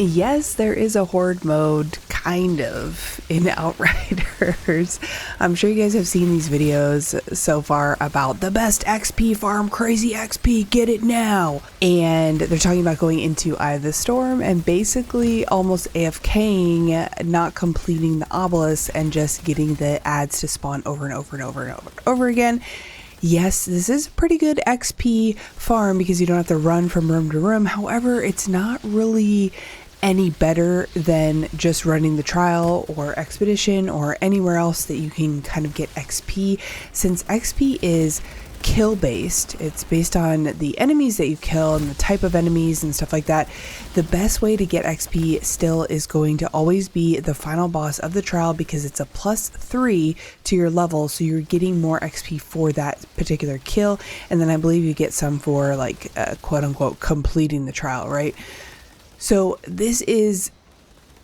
Yes, there is a horde mode, kind of, in Outriders. I'm sure you guys have seen these videos so far about the best XP farm, crazy XP, get it now. And they're talking about going into Eye of the Storm and basically almost AFKing, not completing the obelisk and just getting the ads to spawn over and over and over and over and over again. Yes, this is a pretty good XP farm because you don't have to run from room to room. However, it's not really any better than just running the trial or expedition or anywhere else that you can kind of get XP, since XP is kill based. It's based on the enemies that you kill and the type of enemies and stuff like that. The best way to get XP still is going to always be the final boss of the trial because it's a +3 to your level, so you're getting more XP for that particular kill, and then I believe you get some for like quote unquote completing the trial, right? So this is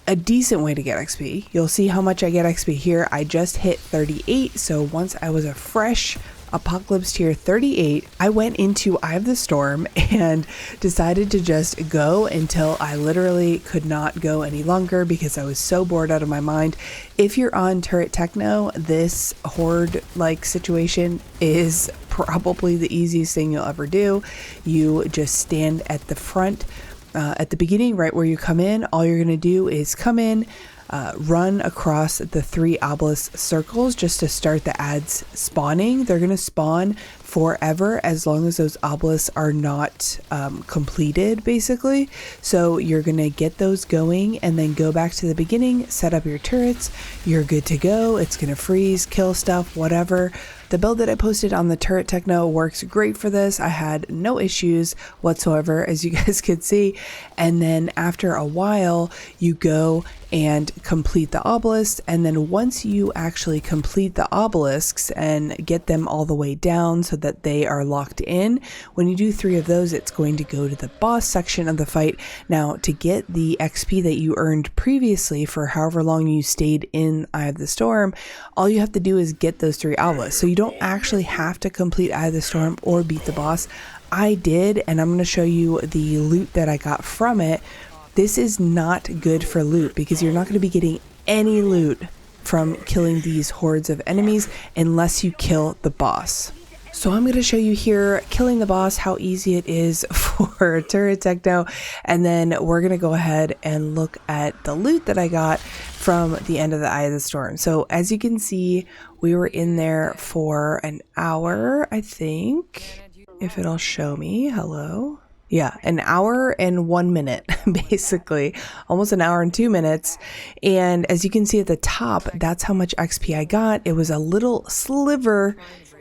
a decent way to get XP. You'll see how much I get XP here. I just hit 38, so once I was a fresh Apocalypse tier 38, I went into Eye of the Storm and decided to just go until I literally could not go any longer because I was so bored out of my mind. If you're on Turret Techno, this horde-like situation is probably the easiest thing you'll ever do. You just stand at the front at the beginning, right where you come in. All you're going to do is come in, run across the 3 obelisk circles just to start the ads spawning. They're going to spawn forever as long as those obelisks are not completed, basically. So you're going to get those going and then go back to the beginning, set up your turrets. You're good to go. It's going to freeze, kill stuff, whatever. The build that I posted on the Turret Techno works great for this. I had no issues whatsoever, as you guys could see. And then after a while, you go and complete the obelisks. And then once you actually complete the obelisks and get them all the way down so that they are locked in, when you do 3 of those, it's going to go to the boss section of the fight. Now, to get the XP that you earned previously for however long you stayed in Eye of the Storm, all you have to do is get those 3 obelisks. So you don't actually have to complete Eye of the Storm or beat the boss. I did, and I'm going to show you the loot that I got from it. This is not good for loot because you're not going to be getting any loot from killing these hordes of enemies unless you kill the boss. So I'm going to show you here killing the boss, how easy it is for Turret Techno, and then we're going to go ahead and look at the loot that I got from the end of the Eye of the Storm. So as you can see, we were in there for an hour, I think, if it'll show me. Hello. Yeah, an hour and 1 minute, basically, almost an hour and 2 minutes. And as you can see at the top, that's how much XP I got. It was a little sliver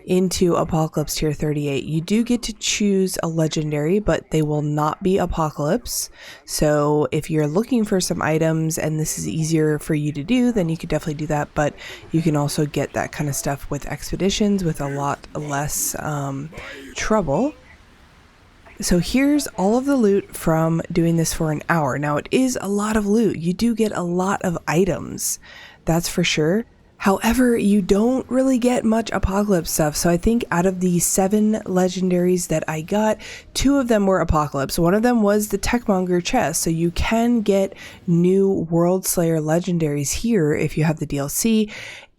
into Apocalypse tier 38. You do get to choose a legendary, but they will not be Apocalypse. So if you're looking for some items and this is easier for you to do, then you could definitely do that. But you can also get that kind of stuff with expeditions with a lot less trouble. So here's all of the loot from doing this for an hour. Now it is a lot of loot. You do get a lot of items, that's for sure. However, you don't really get much Apocalypse stuff. So I think out of the 7 legendaries that I got, 2 of them were Apocalypse. One of them was the Techmonger chest. So you can get new WorldSlayer legendaries here if you have the DLC.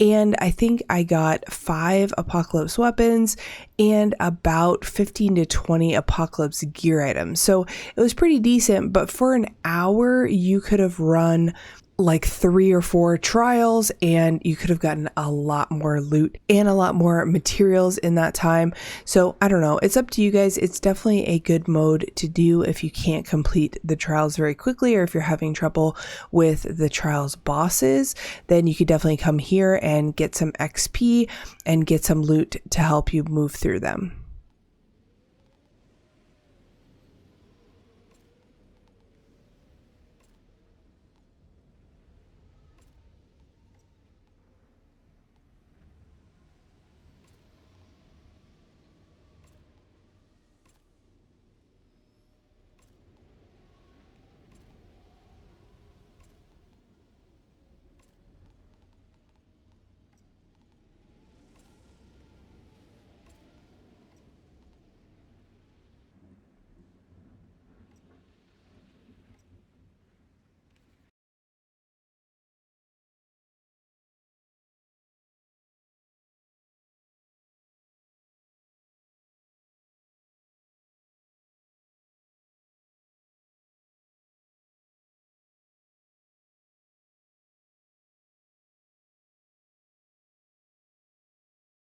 And I think I got 5 Apocalypse weapons and about 15 to 20 Apocalypse gear items. So it was pretty decent, but for an hour, you could have run like 3 or 4 trials and you could have gotten a lot more loot and a lot more materials in that time. So I don't know, it's up to you guys. It's definitely a good mode to do if you can't complete the trials very quickly, or if you're having trouble with the trials bosses, then you could definitely come here and get some XP and get some loot to help you move through them.